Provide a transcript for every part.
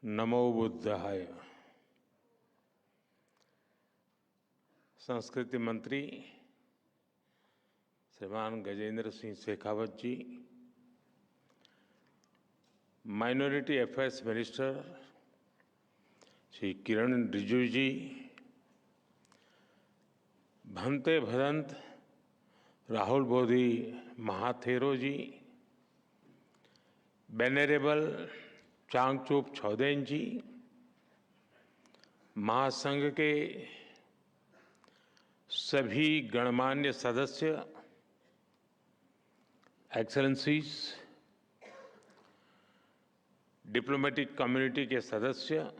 नमो बुद्धाय। संस्कृति मंत्री श्रीमान गजेंद्र सिंह शेखावत जी, minority affairs minister Shri Kiran Rijiju जी, भंते भदंत राहुल बोधी महाथेरो जी, वेनरेबल चांगचुप छौदेन जी, महासंघ के सभी गणमान्य सदस्य, एक्सेलेंसीज, डिप्लोमेटिक कम्युनिटी के सदस्य,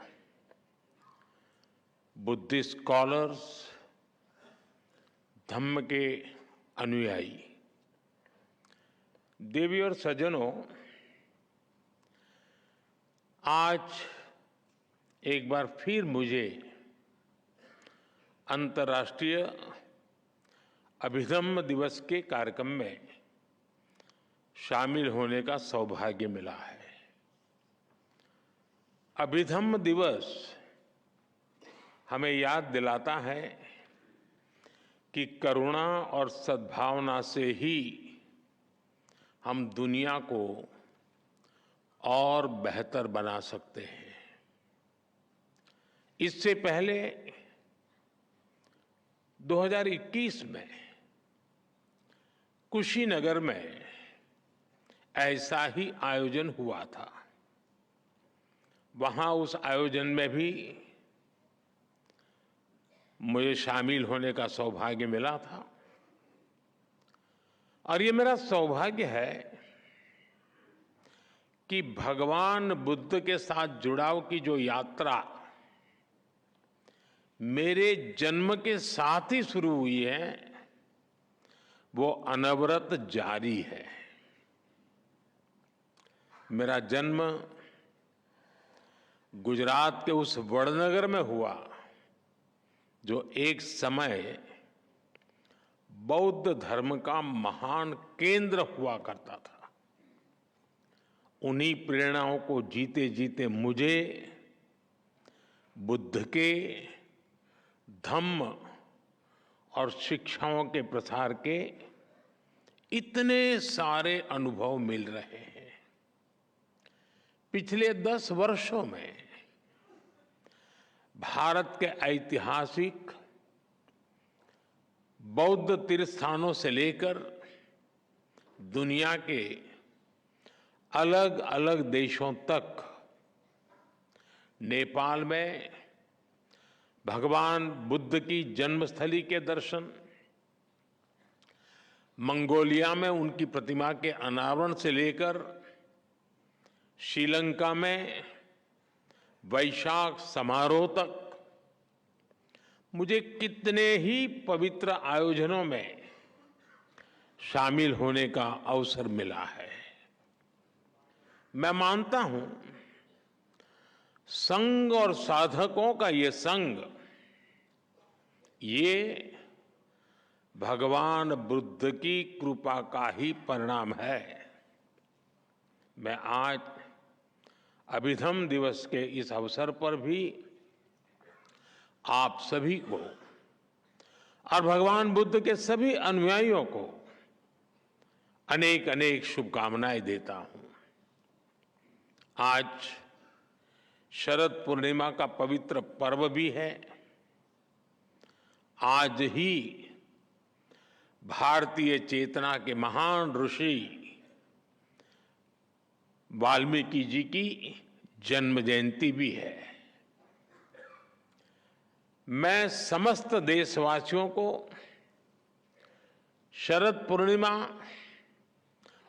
बुद्धिस्ट स्कॉलर्स, धम्म के अनुयायी, देवी और सज्जनों, आज एक बार फिर मुझे अंतर्राष्ट्रीय अभिधम्म दिवस के कार्यक्रम में शामिल होने का सौभाग्य मिला है। अभिधम्म दिवस हमें याद दिलाता है कि करुणा और सद्भावना से ही हम दुनिया को और बेहतर बना सकते हैं। इससे पहले 2021 में कुशीनगर में ऐसा ही आयोजन हुआ था। वहां उस आयोजन में भी मुझे शामिल होने का सौभाग्य मिला था और ये मेरा सौभाग्य है कि भगवान बुद्ध के साथ जुड़ाव की जो यात्रा मेरे जन्म के साथ ही शुरू हुई है, वो अनवरत जारी है। मेरा जन्म गुजरात के उस वडनगर में हुआ जो एक समय बौद्ध धर्म का महान केंद्र हुआ करता था। उन्हीं प्रेरणाओं को जीते जीते मुझे बुद्ध के धम्म और शिक्षाओं के प्रसार के इतने सारे अनुभव मिल रहे हैं। पिछले 10 वर्षों में भारत के ऐतिहासिक बौद्ध तीर्थस्थानों से लेकर दुनिया के अलग अलग देशों तक, नेपाल में भगवान बुद्ध की जन्मस्थली के दर्शन, मंगोलिया में उनकी प्रतिमा के अनावरण से लेकर श्रीलंका में वैशाख समारोह तक मुझे कितने ही पवित्र आयोजनों में शामिल होने का अवसर मिला है। मैं मानता हूं संघ और साधकों का ये संग, ये भगवान बुद्ध की कृपा का ही परिणाम है। मैं आज अभिधम्म दिवस के इस अवसर पर भी आप सभी को और भगवान बुद्ध के सभी अनुयायियों को अनेक अनेक शुभकामनाएं देता हूं। आज शरद पूर्णिमा का पवित्र पर्व भी है। आज ही भारतीय चेतना के महान ऋषि वाल्मीकि जी की जन्म जयंती भी है। मैं समस्त देशवासियों को शरद पूर्णिमा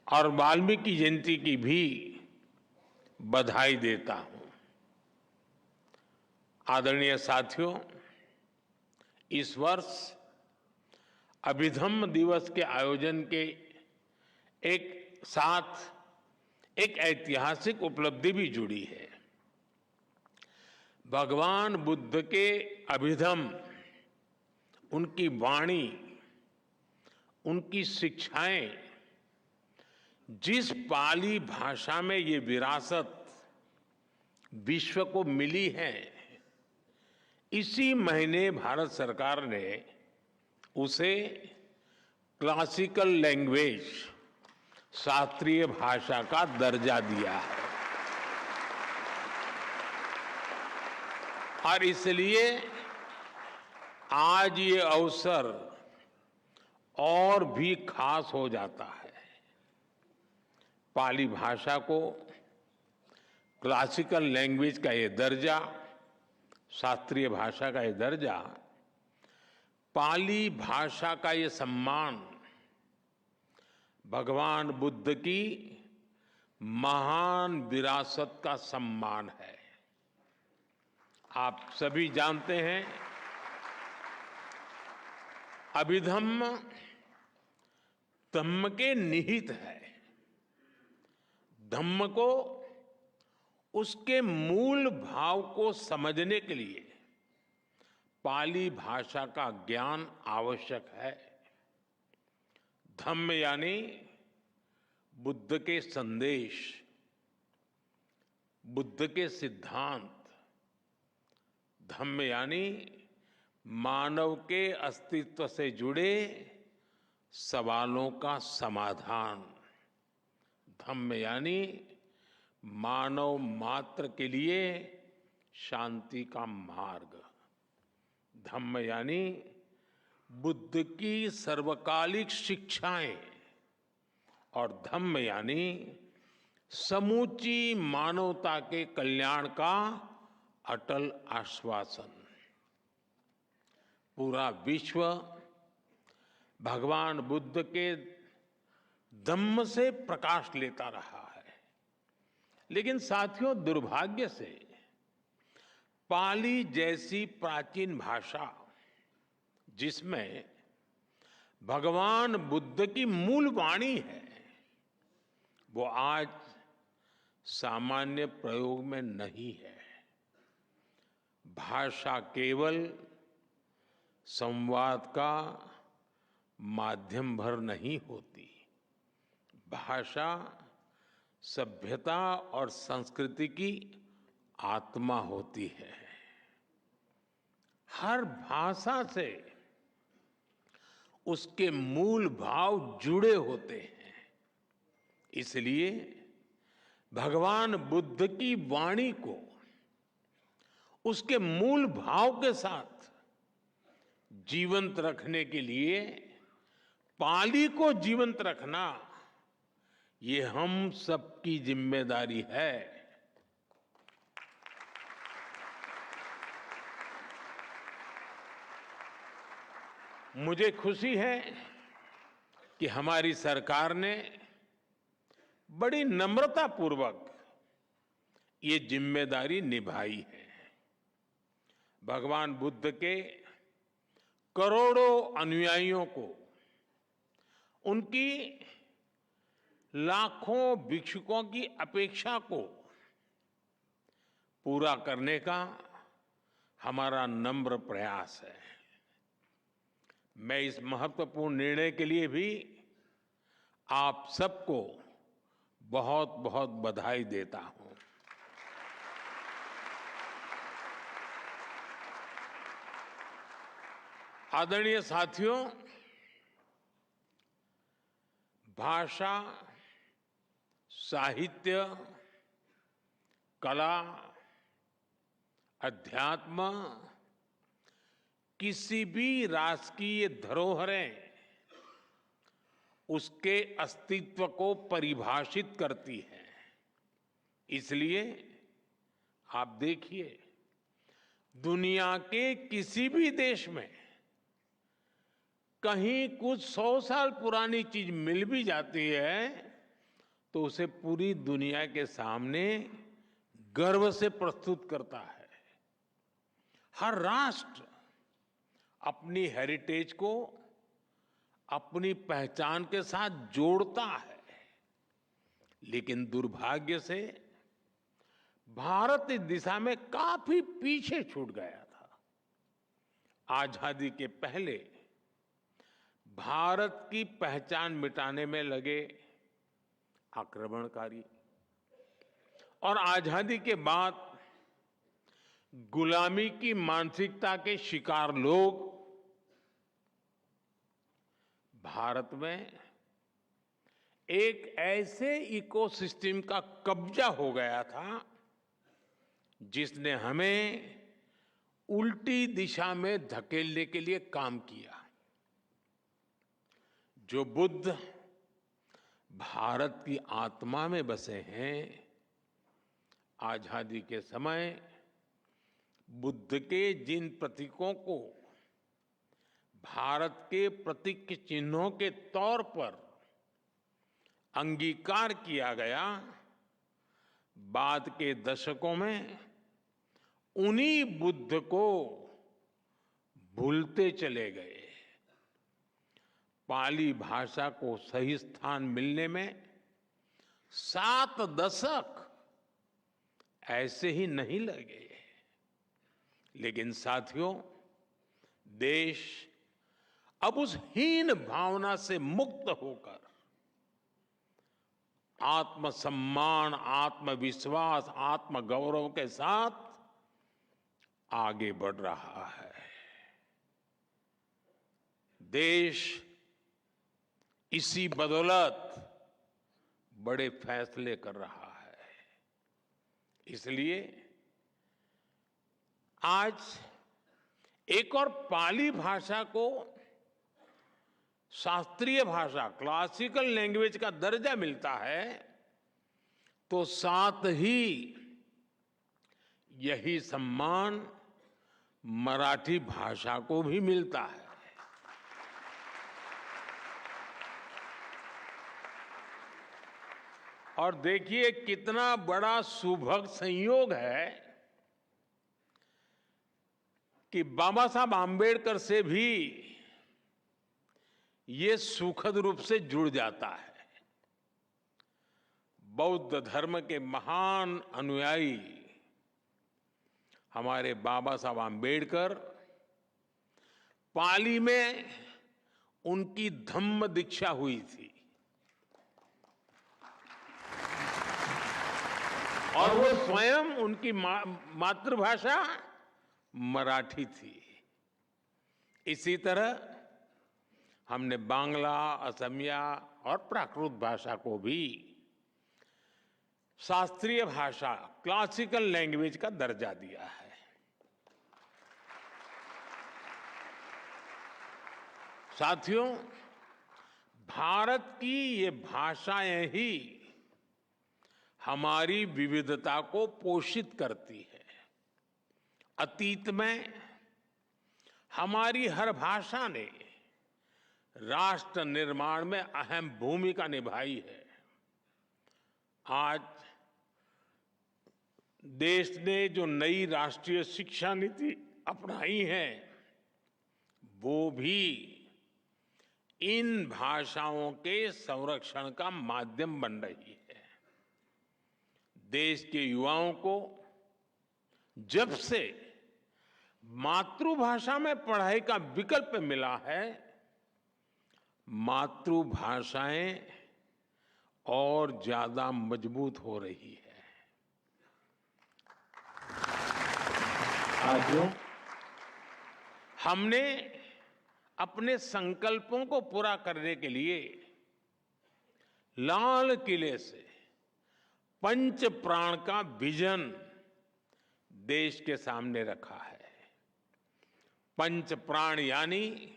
और वाल्मीकि जयंती की भी बधाई देता हूं। आदरणीय साथियों, इस वर्ष अभिधम्म दिवस के आयोजन के एक साथ एक ऐतिहासिक उपलब्धि भी जुड़ी है। भगवान बुद्ध के अभिधम्म, उनकी वाणी, उनकी शिक्षाएं जिस पाली भाषा में ये विरासत विश्व को मिली है, इसी महीने भारत सरकार ने उसे क्लासिकल लैंग्वेज, शास्त्रीय भाषा का दर्जा दिया है। और इसलिए आज ये अवसर और भी खास हो जाता है। पाली भाषा को क्लासिकल लैंग्वेज का ये दर्जा, शास्त्रीय भाषा का ये दर्जा, पाली भाषा का ये सम्मान भगवान बुद्ध की महान विरासत का सम्मान है। आप सभी जानते हैं, अभिधम्म धम्म के निहित है। धम्म को, उसके मूल भाव को समझने के लिए पाली भाषा का ज्ञान आवश्यक है। धम्म यानी बुद्ध के संदेश, बुद्ध के सिद्धांत। धम्म यानी मानव के अस्तित्व से जुड़े सवालों का समाधान। धम्म यानी मानव मात्र के लिए शांति का मार्ग। धम्म यानी बुद्ध की सर्वकालिक शिक्षाएं। और धम्म यानी समूची मानवता के कल्याण का अटल आश्वासन। पूरा विश्व भगवान बुद्ध के धम्म से प्रकाश लेता रहा है, लेकिन साथियों, दुर्भाग्य से पाली जैसी प्राचीन भाषा, जिसमें भगवान बुद्ध की मूल वाणी है, वो आज सामान्य प्रयोग में नहीं है। भाषा केवल संवाद का माध्यम भर नहीं होती। भाषा सभ्यता और संस्कृति की आत्मा होती है। हर भाषा से उसके मूल भाव जुड़े होते हैं। इसलिए भगवान बुद्ध की वाणी को उसके मूल भाव के साथ जीवंत रखने के लिए पाली को जीवंत रखना, ये हम सबकी जिम्मेदारी है। मुझे खुशी है कि हमारी सरकार ने बड़ी नम्रतापूर्वक ये जिम्मेदारी निभाई है। भगवान बुद्ध के करोड़ों अनुयायियों को, उनकी लाखों भिक्षुकों की अपेक्षा को पूरा करने का हमारा नम्र प्रयास है। मैं इस महत्वपूर्ण निर्णय के लिए भी आप सबको बहुत बहुत बधाई देता हूं। आदरणीय साथियों, भाषा, साहित्य, कला, अध्यात्म, किसी भी राष्ट्र की ये धरोहरें उसके अस्तित्व को परिभाषित करती है। इसलिए आप देखिए, दुनिया के किसी भी देश में कहीं कुछ 100 साल पुरानी चीज मिल भी जाती है तो उसे पूरी दुनिया के सामने गर्व से प्रस्तुत करता है। हर राष्ट्र अपनी हेरिटेज को अपनी पहचान के साथ जोड़ता है, लेकिन दुर्भाग्य से भारत इस दिशा में काफी पीछे छूट गया था। आजादी के पहले भारत की पहचान मिटाने में लगे आक्रमणकारी और आजादी के बाद गुलामी की मानसिकता के शिकार लोग भारत में एक ऐसे इकोसिस्टम का कब्जा हो गया था जिसने हमें उल्टी दिशा में धकेलने के लिए काम किया। जो बुद्ध भारत की आत्मा में बसे हैं, आजादी के समय बुद्ध के जिन प्रतीकों को भारत के प्रतीक चिन्हों के तौर पर अंगीकार किया गया, बाद के दशकों में उन्हीं बुद्ध को भूलते चले गए। पाली भाषा को सही स्थान मिलने में 7 दशक ऐसे ही नहीं लगे। लेकिन साथियों, देश अब उस हीन भावना से मुक्त होकर आत्मसम्मान, आत्मविश्वास, आत्मगौरव के साथ आगे बढ़ रहा है। देश इसी बदौलत बड़े फैसले कर रहा है। इसलिए आज एक और पाली भाषा को शास्त्रीय भाषा, क्लासिकल लैंग्वेज का दर्जा मिलता है, तो साथ ही यही सम्मान मराठी भाषा को भी मिलता है। और देखिए कितना बड़ा सुभग संयोग है कि बाबा साहब आम्बेडकर से भी ये सुखद रूप से जुड़ जाता है। बौद्ध धर्म के महान अनुयायी हमारे बाबा साहब आम्बेडकर, पाली में उनकी धम्म दीक्षा हुई थी और वो स्वयं उनकी मातृभाषा मराठी थी। इसी तरह हमने बांग्ला, असमिया और प्राकृत भाषा को भी शास्त्रीय भाषा, क्लासिकल लैंग्वेज का दर्जा दिया है। साथियों, भारत की ये भाषाएं ही हमारी विविधता को पोषित करती है। अतीत में हमारी हर भाषा ने राष्ट्र निर्माण में अहम भूमिका निभाई है। आज देश ने जो नई राष्ट्रीय शिक्षा नीति अपनाई है, वो भी इन भाषाओं के संरक्षण का माध्यम बन रही है। देश के युवाओं को जब से मातृभाषा में पढ़ाई का विकल्प मिला है, मातृभाषाएं और ज्यादा मजबूत हो रही है। साथियों, हमने अपने संकल्पों को पूरा करने के लिए लाल किले से पंच प्राण का विजन देश के सामने रखा है। पंच प्राण यानी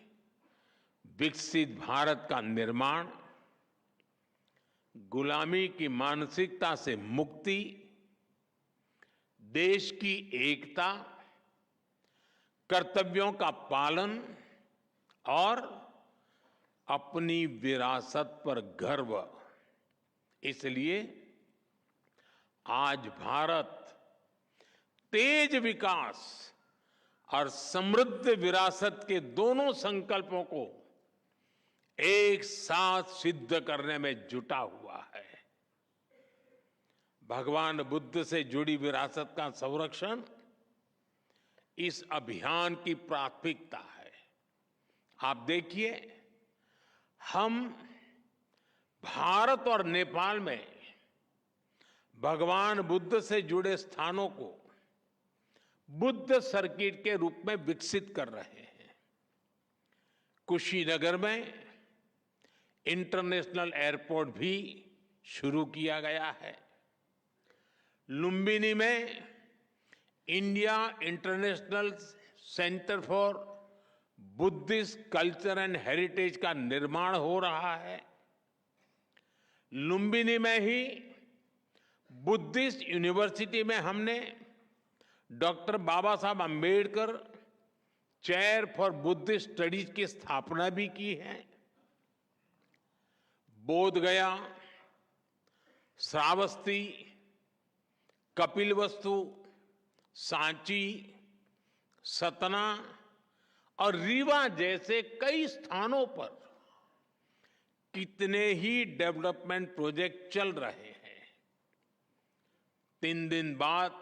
विकसित भारत का निर्माण, गुलामी की मानसिकता से मुक्ति, देश की एकता, कर्तव्यों का पालन और अपनी विरासत पर गर्व। इसलिए आज भारत तेज विकास और समृद्ध विरासत के दोनों संकल्पों को एक साथ सिद्ध करने में जुटा हुआ है। भगवान बुद्ध से जुड़ी विरासत का संरक्षण इस अभियान की प्राथमिकता है। आप देखिए, हम भारत और नेपाल में भगवान बुद्ध से जुड़े स्थानों को बुद्ध सर्किट के रूप में विकसित कर रहे हैं। कुशीनगर में इंटरनेशनल एयरपोर्ट भी शुरू किया गया है। लुम्बिनी में India international centre for Buddhist culture and heritage का निर्माण हो रहा है। लुम्बिनी में ही बुद्धिस्ट यूनिवर्सिटी में हमने डॉक्टर बाबा साहब Ambedkar chair for Buddhist studies की स्थापना भी की है। बोधगया, श्रावस्ती, कपिलवस्तु, सांची, सतना और रीवा जैसे कई स्थानों पर कितने ही डेवलपमेंट प्रोजेक्ट चल रहे हैं। 3 दिन बाद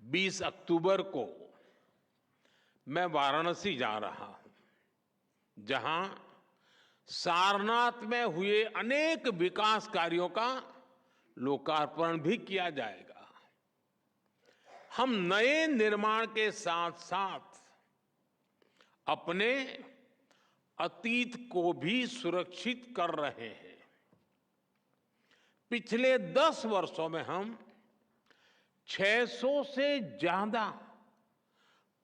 20 अक्टूबर को मैं वाराणसी जा रहा हूं, जहां सारनाथ में हुए अनेक विकास कार्यों का लोकार्पण भी किया जाएगा। हम नए निर्माण के साथ साथ अपने अतीत को भी सुरक्षित कर रहे हैं। पिछले 10 वर्षों में हम 600 से ज्यादा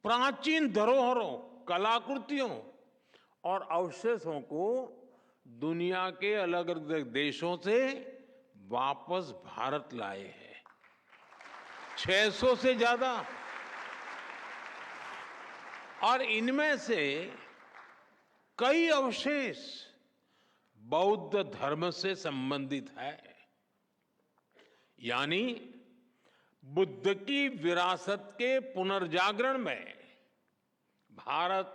प्राचीन धरोहरों, कलाकृतियों और अवशेषों को दुनिया के अलग अलग देशों से वापस भारत लाए हैं। 600 से ज्यादा। और इनमें से कई अवशेष बौद्ध धर्म से संबंधित है। यानी बुद्ध की विरासत के पुनर्जागरण में भारत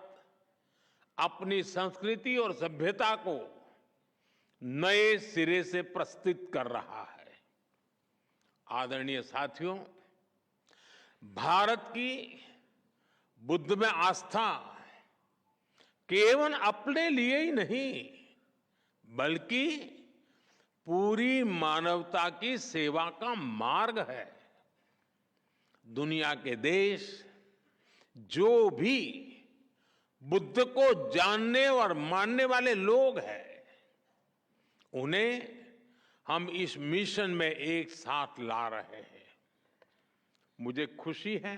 अपनी संस्कृति और सभ्यता को नए सिरे से प्रस्तुत कर रहा है। आदरणीय साथियों, भारत की बुद्ध में आस्था केवल अपने लिए ही नहीं, बल्कि पूरी मानवता की सेवा का मार्ग है। दुनिया के देश जो भी बुद्ध को जानने और मानने वाले लोग हैं, उन्हें हम इस मिशन में एक साथ ला रहे हैं। मुझे खुशी है,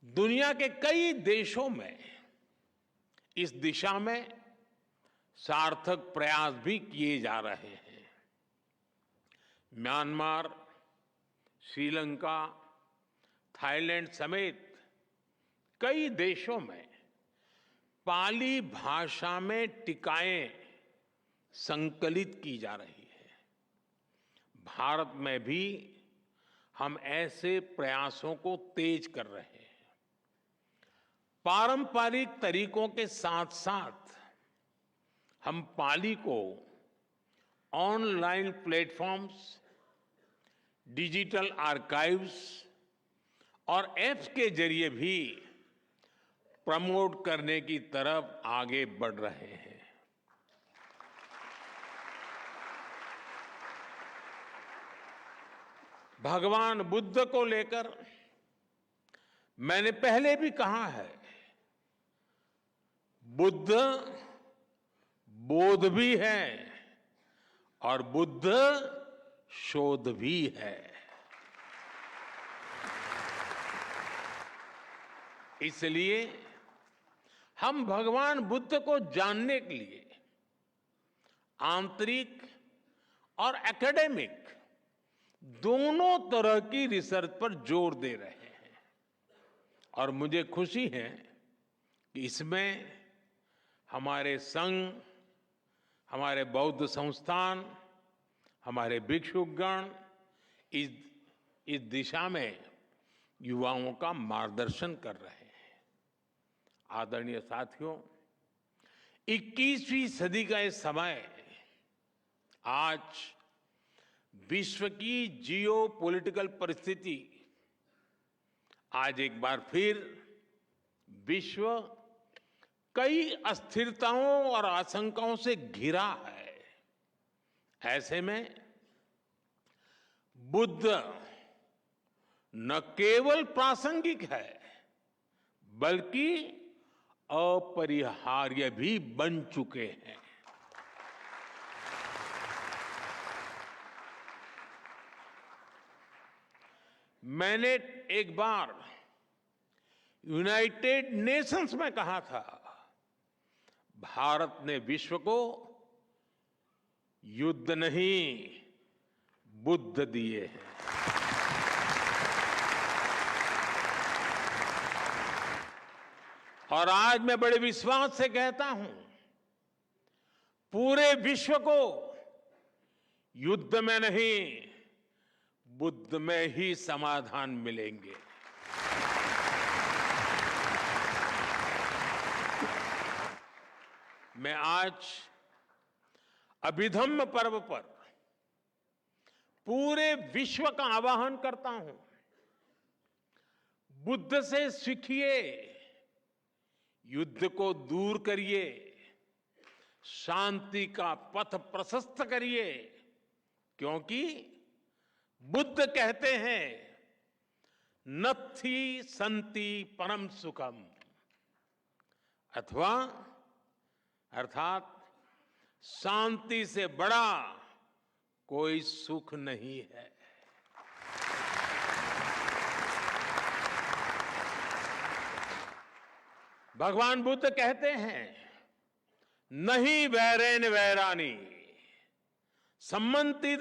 दुनिया के कई देशों में इस दिशा में सार्थक प्रयास भी किए जा रहे हैं। म्यांमार, श्रीलंका, थाईलैंड समेत कई देशों में पाली भाषा में टीकाएं संकलित की जा रही है। भारत में भी हम ऐसे प्रयासों को तेज कर रहे हैं। पारंपरिक तरीकों के साथ साथ हम पाली को ऑनलाइन प्लेटफॉर्म्स, डिजिटल आर्काइव्स और ऐप्स के जरिए भी प्रमोट करने की तरफ आगे बढ़ रहे हैं। भगवान बुद्ध को लेकर मैंने पहले भी कहा है, बुद्ध बोध भी है और बुद्ध शोध भी है। इसलिए हम भगवान बुद्ध को जानने के लिए आंतरिक और एकेडमिक दोनों तरह की रिसर्च पर जोर दे रहे हैं। और मुझे खुशी है कि इसमें हमारे संघ, हमारे बौद्ध संस्थान, हमारे भिक्षुगण इस दिशा में युवाओं का मार्गदर्शन कर रहे हैं। आदरणीय साथियों, 21वीं सदी का ये समय आज विश्व की जियो पॉलिटिकल परिस्थिति आज एक बार फिर विश्व कई अस्थिरताओं और आशंकाओं से घिरा है। ऐसे में बुद्ध न केवल प्रासंगिक है बल्कि अपरिहार्य भी बन चुके हैं। मैंने एक बार यूनाइटेड नेशंस में कहा था, भारत ने विश्व को युद्ध नहीं बुद्ध दिए हैं। और आज मैं बड़े विश्वास से कहता हूं, पूरे विश्व को युद्ध में नहीं बुद्ध में ही समाधान मिलेंगे। मैं आज अभिधम्म पर्व पर पूरे विश्व का आह्वान करता हूं, बुद्ध से सीखिए, युद्ध को दूर करिए, शांति का पथ प्रशस्त करिए, क्योंकि बुद्ध कहते हैं नत्थि संति परम सुखम, अर्थात शांति से बड़ा कोई सुख नहीं है। भगवान बुद्ध कहते हैं नहीं वैरेन वैरानी सम्मन्ति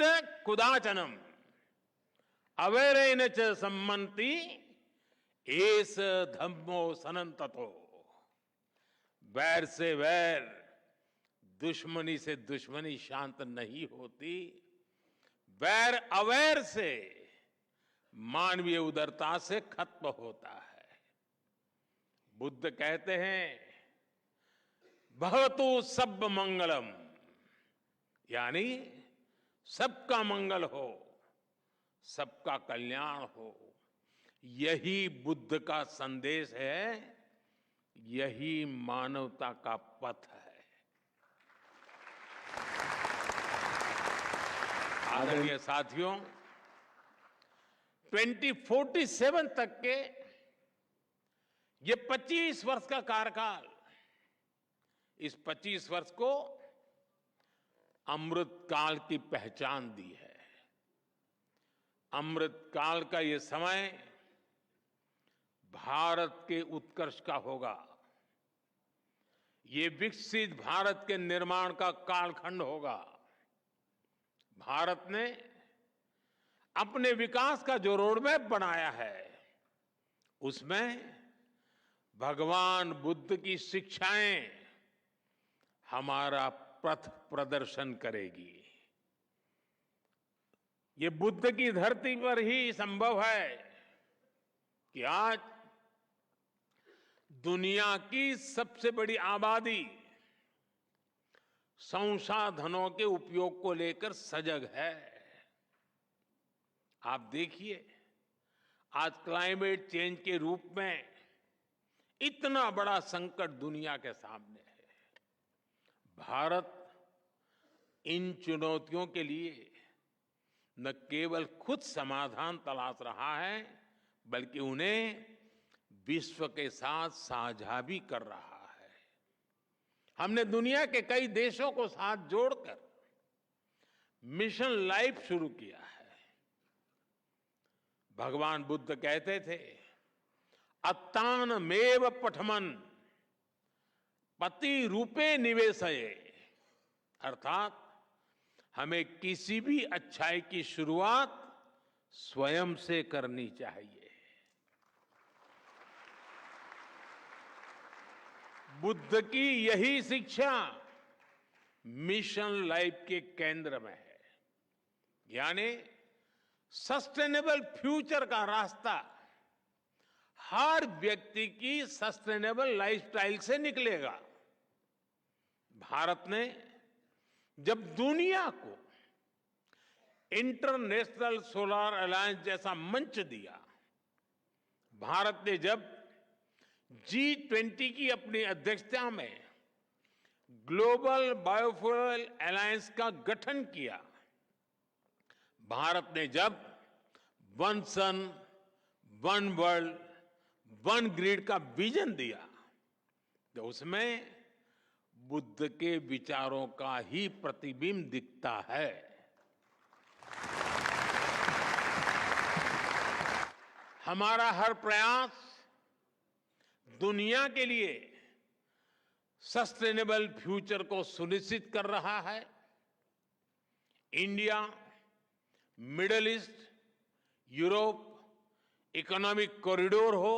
कुदाचनम अवैरेन च सम्मन्ति एस धम्मो सनंततो। वैर से वैर, दुश्मनी से दुश्मनी शांत नहीं होती। वैर अवैर से, मानवीय उदारता से खत्म होता है। बुद्ध कहते हैं भवतु सब मंगलम, यानी सबका मंगल हो, सबका कल्याण हो। यही बुद्ध का संदेश है, यही मानवता का पथ है। आदरणीय साथियों, 2047 तक के ये 25 वर्ष का कार्यकाल, इस 25 वर्ष को अमृत काल की पहचान दी है। अमृत काल का ये समय भारत के उत्कर्ष का होगा। ये विकसित भारत के निर्माण का कालखंड होगा। भारत ने अपने विकास का जो रोडमैप बनाया है, उसमें भगवान बुद्ध की शिक्षाएं हमारा पथ प्रदर्शन करेगी। ये बुद्ध की धरती पर ही संभव है कि आज दुनिया की सबसे बड़ी आबादी संसाधनों के उपयोग को लेकर सजग है। आप देखिए, आज क्लाइमेट चेंज के रूप में इतना बड़ा संकट दुनिया के सामने है। भारत इन चुनौतियों के लिए न केवल खुद समाधान तलाश रहा है, बल्कि उन्हें विश्व के साथ साझा भी कर रहा है। हमने दुनिया के कई देशों को साथ जोड़कर मिशन लाइफ शुरू किया है। भगवान बुद्ध कहते थे अत्तानमेव पठमन पति रूपे निवेशये, अर्थात हमें किसी भी अच्छाई की शुरुआत स्वयं से करनी चाहिए। बुद्ध की यही शिक्षा मिशन लाइफ के केंद्र में है, यानी सस्टेनेबल फ्यूचर का रास्ता हर व्यक्ति की सस्टेनेबल लाइफस्टाइल से निकलेगा। भारत ने जब दुनिया को इंटरनेशनल सोलर अलायंस जैसा मंच दिया, भारत ने जब G20 की अपनी अध्यक्षता में ग्लोबल बायोफ्यूल अलायंस का गठन किया, भारत ने जब one sun one world one grid का विजन दिया, तो उसमें बुद्ध के विचारों का ही प्रतिबिंब दिखता है। हमारा हर प्रयास दुनिया के लिए सस्टेनेबल फ्यूचर को सुनिश्चित कर रहा है। India, middle east, Europe economic corridor हो,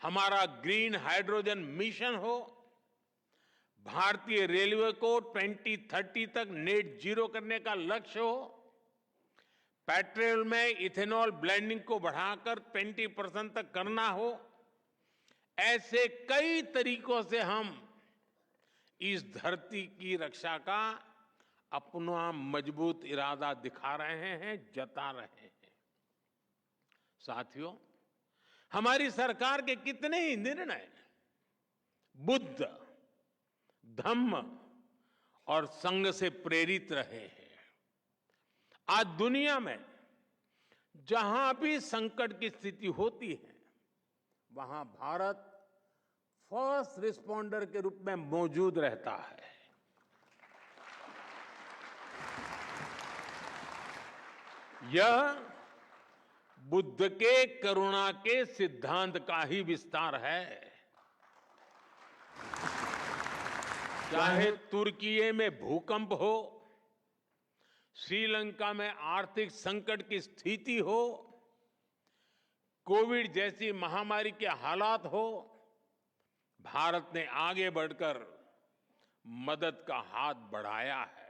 हमारा ग्रीन हाइड्रोजन मिशन हो, भारतीय रेलवे को 2030 तक नेट जीरो करने का लक्ष्य हो, पेट्रोल में इथेनॉल ब्लेंडिंग को बढ़ाकर 20% तक करना हो, ऐसे कई तरीकों से हम इस धरती की रक्षा का अपना मजबूत इरादा दिखा रहे हैं, जता रहे हैं। साथियों, हमारी सरकार के कितने ही निर्णय बुद्ध, धम्म और संघ से प्रेरित रहे हैं। आज दुनिया में जहां भी संकट की स्थिति होती है, वहां भारत फर्स्ट रिस्पॉन्डर के रूप में मौजूद रहता है। यह बुद्ध के करुणा के सिद्धांत का ही विस्तार है। चाहे तुर्की में भूकंप हो, श्रीलंका में आर्थिक संकट की स्थिति हो, कोविड जैसी महामारी के हालात हो, भारत ने आगे बढ़कर मदद का हाथ बढ़ाया है।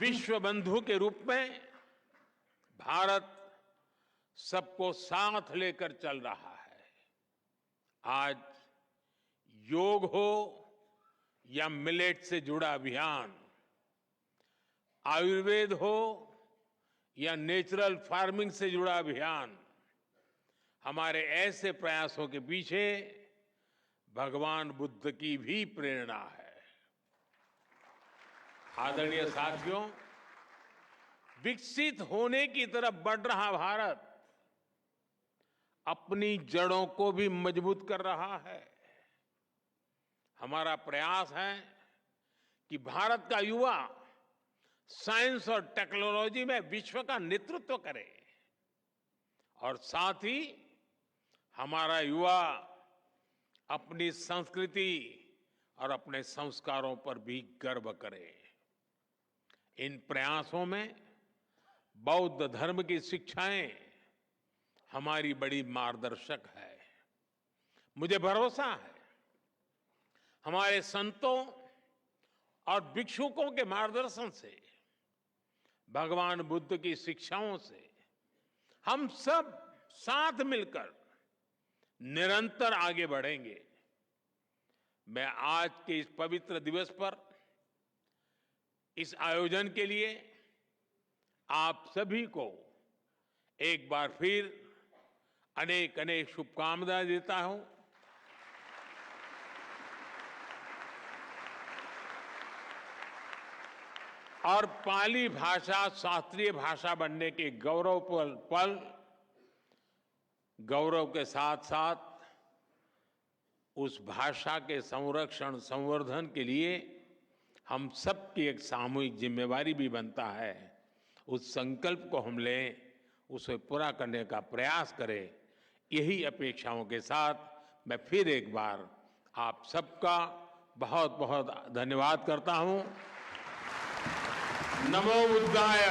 विश्व बंधु के रूप में भारत सबको साथ लेकर चल रहा है। आज योग हो या मिलेट से जुड़ा अभियान, आयुर्वेद हो या नेचुरल फार्मिंग से जुड़ा अभियान, हमारे ऐसे प्रयासों के पीछे भगवान बुद्ध की भी प्रेरणा है। आदरणीय साथियों, विकसित होने की तरफ बढ़ रहा भारत अपनी जड़ों को भी मजबूत कर रहा है। हमारा प्रयास है कि भारत का युवा साइंस और टेक्नोलॉजी में विश्व का नेतृत्व करे और साथ ही हमारा युवा अपनी संस्कृति और अपने संस्कारों पर भी गर्व करे। इन प्रयासों में बौद्ध धर्म की शिक्षाएं हमारी बड़ी मार्गदर्शक है। मुझे भरोसा है हमारे संतों और भिक्षुकों के मार्गदर्शन से, भगवान बुद्ध की शिक्षाओं से हम सब साथ मिलकर निरंतर आगे बढ़ेंगे। मैं आज के इस पवित्र दिवस पर इस आयोजन के लिए आप सभी को एक बार फिर अनेक अनेक शुभकामनाएं देता हूं। और पाली भाषा शास्त्रीय भाषा बनने के गौरव के साथ साथ उस भाषा के संरक्षण संवर्धन के लिए हम सबकी एक सामूहिक जिम्मेवारी भी बनता है। उस संकल्प को हम लें, उसे पूरा करने का प्रयास करें। यही अपेक्षाओं के साथ मैं फिर एक बार आप सबका बहुत बहुत धन्यवाद करता हूं। नमो बुद्धाय।